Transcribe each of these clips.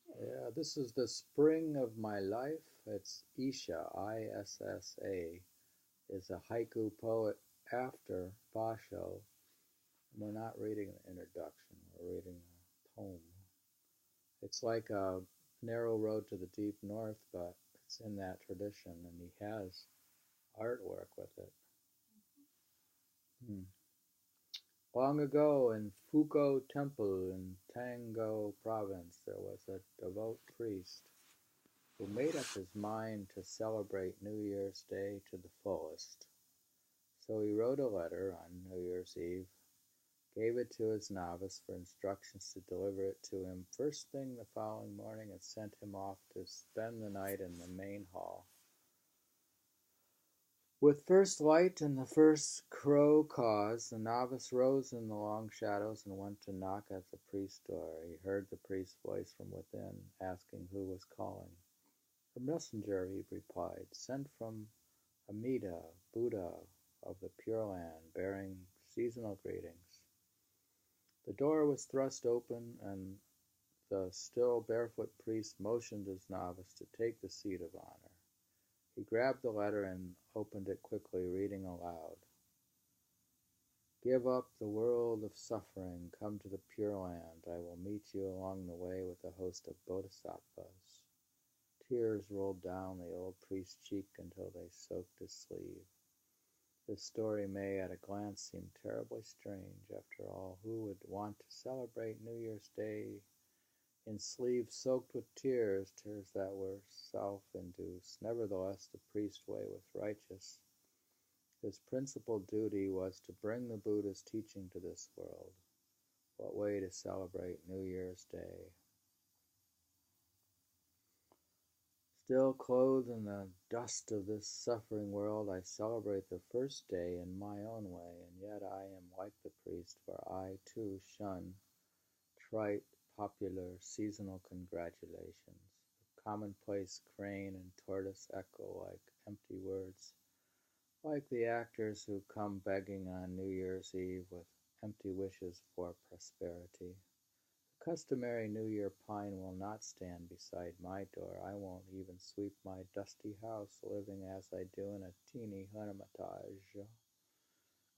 Yeah, this is the spring of my life. It's Isha, Issa, is a haiku poet after Basho. We're not reading the introduction, we're reading a poem. It's like a narrow road to the deep north, but it's in that tradition, and he has artwork with it. Hmm. Long ago in Fuko Temple in Tango Province, there was a devout priest who made up his mind to celebrate New Year's Day to the fullest. So he wrote a letter on New Year's Eve, gave it to his novice for instructions to deliver it to him first thing the following morning, and sent him off to spend the night in the main hall. With first light and the first crow caws, the novice rose in the long shadows and went to knock at the priest's door. He heard the priest's voice from within, asking who was calling. "A messenger," he replied, "sent from Amida, Buddha of the Pure Land, bearing seasonal greetings." The door was thrust open, and the still barefoot priest motioned his novice to take the seat of honor. He grabbed the letter and opened it quickly, reading aloud. "Give up the world of suffering, come to the Pure Land. I will meet you along the way with a host of bodhisattvas." Tears rolled down the old priest's cheek until they soaked his sleeve. This story may at a glance seem terribly strange. After all, who would want to celebrate New Year's Day in sleeves soaked with tears, tears that were self-induced? Nevertheless, the priest way was righteous. His principal duty was to bring the Buddha's teaching to this world. What way to celebrate New Year's Day? Still clothed in the dust of this suffering world, I celebrate the first day in my own way, and yet I am like the priest, for I too shun trite, popular, seasonal congratulations. The commonplace crane and tortoise echo like empty words, like the actors who come begging on New Year's Eve with empty wishes for prosperity. The customary New Year pine will not stand beside my door. I won't even sweep my dusty house, living as I do in a teeny hermitage,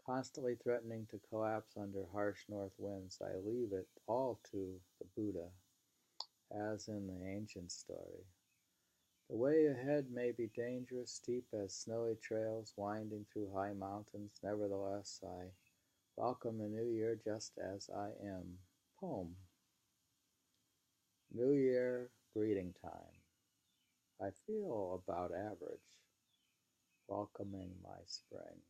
constantly threatening to collapse under harsh north winds. I leave it all to the Buddha, as in the ancient story. The way ahead may be dangerous, steep as snowy trails winding through high mountains. Nevertheless, I welcome the new year just as I am. Poem. New Year greeting time. I feel about average, welcoming my spring.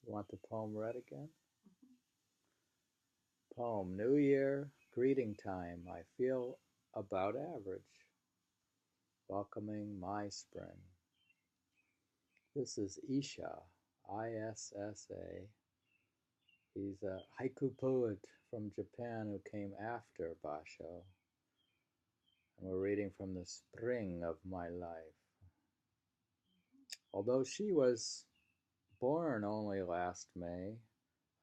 You want the poem read again? Poem. New Year greeting time. I feel about average, welcoming my spring. This is Issa, Issa. He's a haiku poet from Japan who came after Basho, and we're reading from the spring of my life. Although she was born only last May,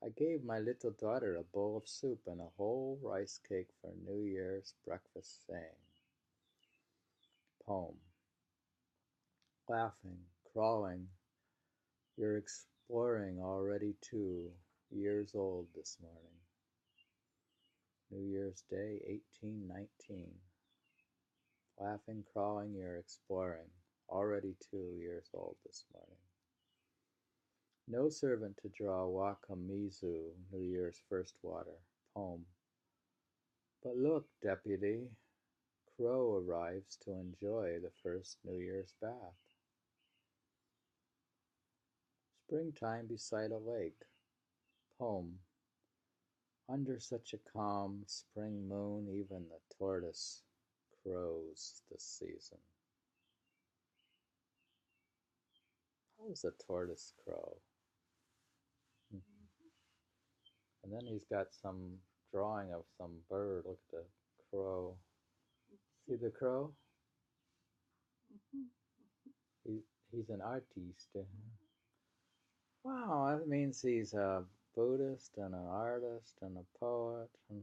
I gave my little daughter a bowl of soup and a whole rice cake for New Year's breakfast, saying, poem. Laughing, crawling, you're exploring already 2 years old this morning. New Year's Day, 1819. Laughing, crawling, you're exploring, already 2 years old this morning. No servant to draw Wakamizu, New Year's first water. Poem. But look, deputy, Crow arrives to enjoy the first New Year's bath. Springtime beside a lake. Poem. Under such a calm spring moon, even the tortoise crows this season. How does a tortoise crow? And then he's got some drawing of some bird. Look at the crow. See the crow? He, he's an artiste. Wow, that means he's Buddhist and an artist and a poet. And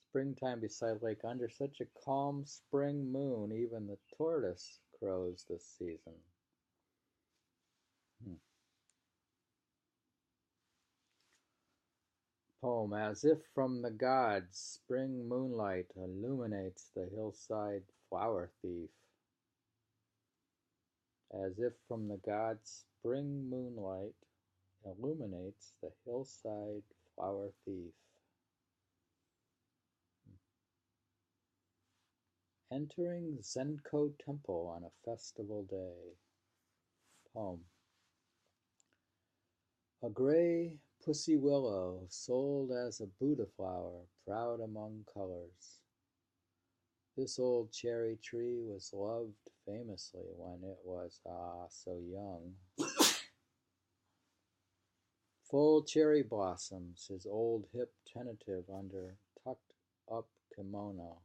springtime beside lake under such a calm spring moon, even the tortoise crows this season. Poem. As if from the gods, spring moonlight illuminates the hillside flower thief. As if from the gods, spring moonlight illuminates the hillside flower thief. Entering Zenko Temple on a festival day. Poem. A gray pussy willow sold as a Buddha flower, proud among colors. This old cherry tree was loved famously when it was, so young. Full cherry blossoms, his old hip tentative under tucked up kimono.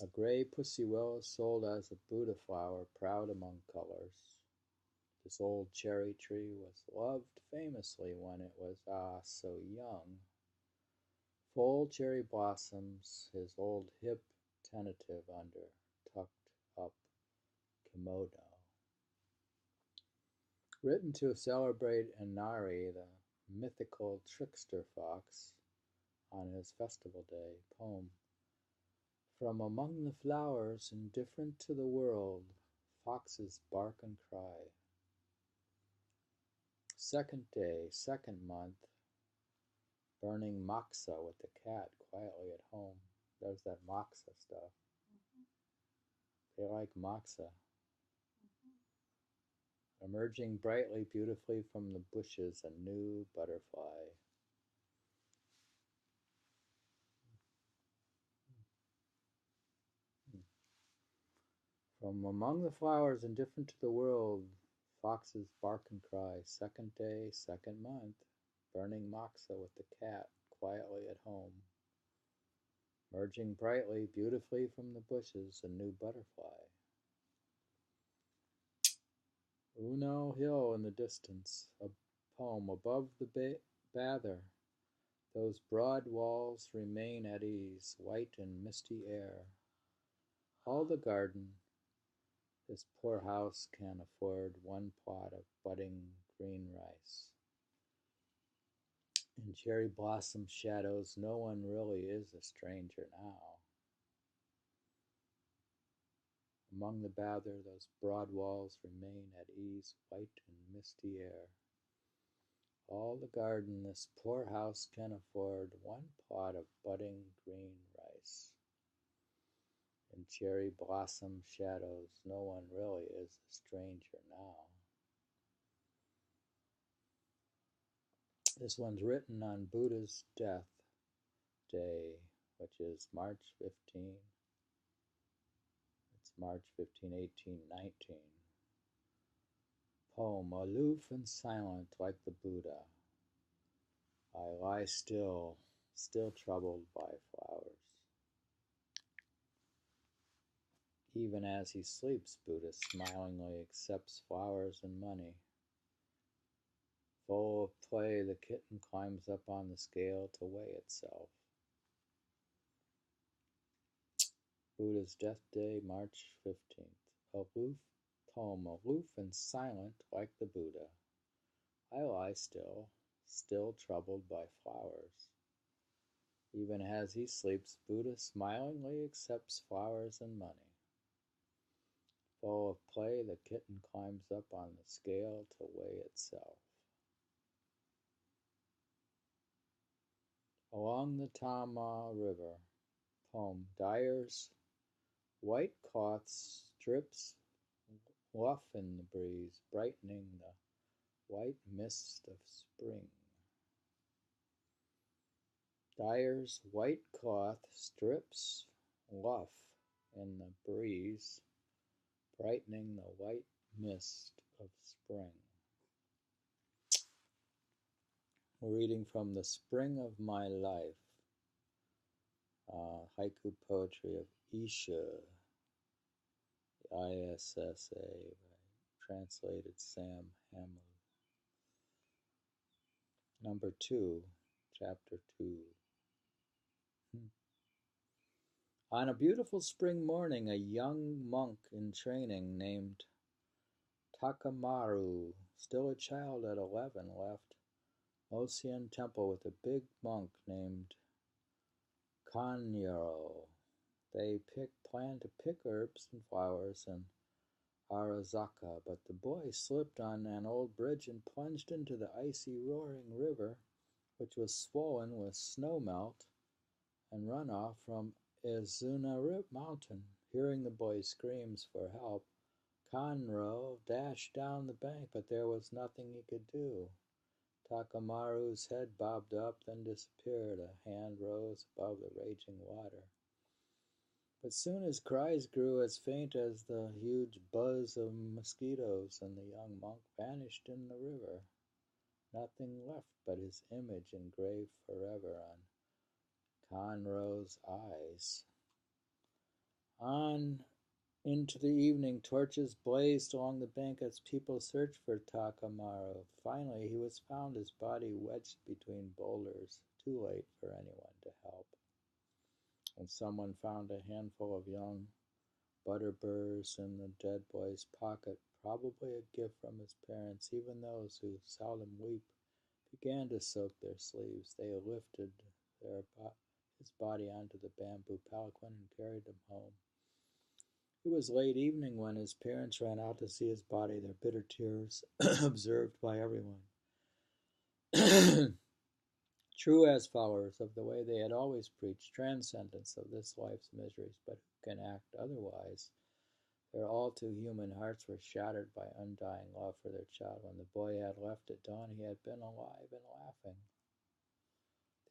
A gray pussy willow sold as a Buddha flower, proud among colors. This old cherry tree was loved famously when it was, so young. Full cherry blossoms, his old hip tentative under tucked up kimono. Written to celebrate Inari, the mythical trickster fox, on his festival day. Poem. From among the flowers, indifferent to the world, foxes bark and cry. Second day, second month, burning moxa with the cat quietly at home. There's that moxa stuff. They like moxa. Emerging brightly, beautifully from the bushes, a new butterfly. From among the flowers, indifferent to the world, foxes bark and cry. Second day, second month, burning moxa with the cat quietly at home. Emerging brightly, beautifully from the bushes, a new butterfly. Uno Hill in the distance, a poem. Above the bather, those broad walls remain at ease, white and misty air. All the garden, this poor house can afford one plot of budding green rice. In cherry blossom shadows, no one really is a stranger now. Among the bather, those broad walls remain at ease, white and misty air. All the garden, this poor house can afford one plot of budding green rice. In cherry blossom shadows, no one really is a stranger now. This one's written on Buddha's death day, which is March 15. It's March 15, 1819. Poem. Aloof and silent like the Buddha, I lie still, still troubled by flowers. Even as he sleeps, Buddha smilingly accepts flowers and money. Full of play, the kitten climbs up on the scale to weigh itself. Buddha's death day, March 15th. Aloof, poem. Aloof and silent like the Buddha, I lie still, still troubled by flowers. Even as he sleeps, Buddha smilingly accepts flowers and money. Full of play, the kitten climbs up on the scale to weigh itself. Along the Tama River, poem. Dyer's white cloth strips luff in the breeze, brightening the white mist of spring. Dyer's white cloth strips luff in the breeze, brightening the white mist of spring. We're reading from The Spring of My Life, haiku poetry of Issa, ISSA, translated Sam Hamill Number 2, Chapter 2. On a beautiful spring morning, a young monk in training named Takamaru, still a child at 11, left Ocean Temple with a big monk named Kanyaro. They planned to pick herbs and flowers in Arazaka, but the boy slipped on an old bridge and plunged into the icy roaring river, which was swollen with snow melt and runoff from Izuna Mountain. Hearing the boy's screams for help, Conro dashed down the bank, but there was nothing he could do. Takamaru's head bobbed up, then disappeared. A hand rose above the raging water. But soon his cries grew as faint as the huge buzz of mosquitoes, and the young monk vanished in the river. Nothing left but his image engraved forever on Conroe's eyes. On into the evening, torches blazed along the bank as people searched for Takamaru. Finally, he was found, his body wedged between boulders, too late for anyone to help. When someone found a handful of young butterburs in the dead boy's pocket, probably a gift from his parents, even those who seldom weep began to soak their sleeves. They lifted his body onto the bamboo palanquin and carried him home. It was late evening when his parents ran out to see his body, their bitter tears observed by everyone. True as followers of the way they had always preached, transcendence of this life's miseries, but who can act otherwise? Their all too human hearts were shattered by undying love for their child. When the boy had left at dawn, he had been alive and laughing.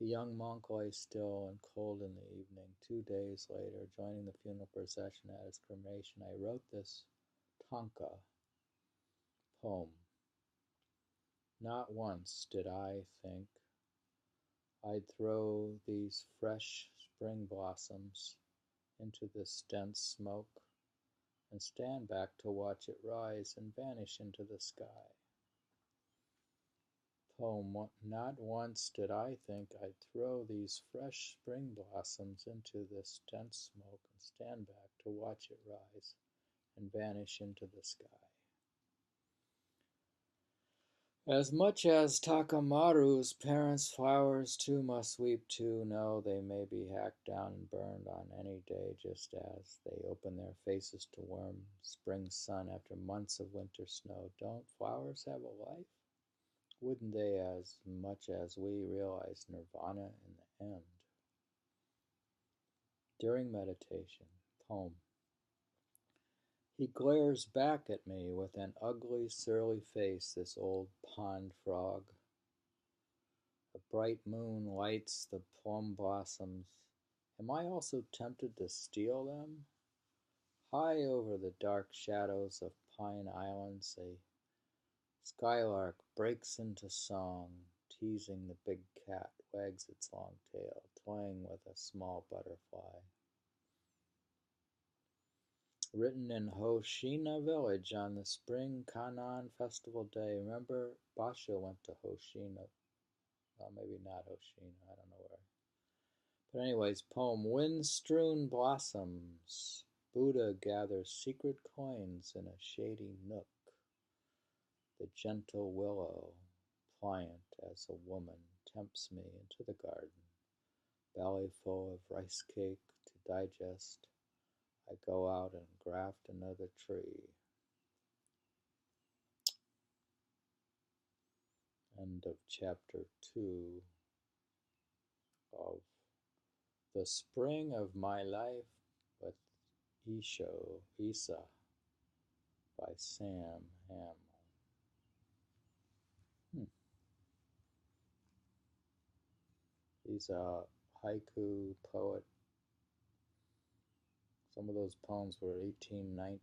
The young monk lay still and cold in the evening. 2 days later, joining the funeral procession at his cremation, I wrote this tanka poem. Not once did I think I'd throw these fresh spring blossoms into this dense smoke and stand back to watch it rise and vanish into the sky. Poem. Not once did I think I'd throw these fresh spring blossoms into this dense smoke and stand back to watch it rise and vanish into the sky. As much as Takamaru's parents' flowers too must weep too, know they may be hacked down and burned on any day, just as they open their faces to warm spring sun after months of winter snow. Don't flowers have a life? Wouldn't they, as much as we, realize nirvana in the end? During meditation, poem. He glares back at me with an ugly, surly face, this old pond frog. A bright moon lights the plum blossoms. Am I also tempted to steal them? High over the dark shadows of Pine Islands, a skylark breaks into song, teasing the big cat, wags its long tail, toying with a small butterfly. Written in Hoshina village on the spring Kannon festival day. Remember, Basha went to Hoshina. Well, maybe not Hoshina, I don't know where. But anyways, poem. Wind-strewn blossoms. Buddha gathers secret coins in a shady nook. The gentle willow, pliant as a woman, tempts me into the garden. Belly full of rice cake to digest, I go out and graft another tree. End of chapter 2 of The Spring of My Life with Issa by Sam Hamill. He's a haiku poet. Some of those poems were 1819.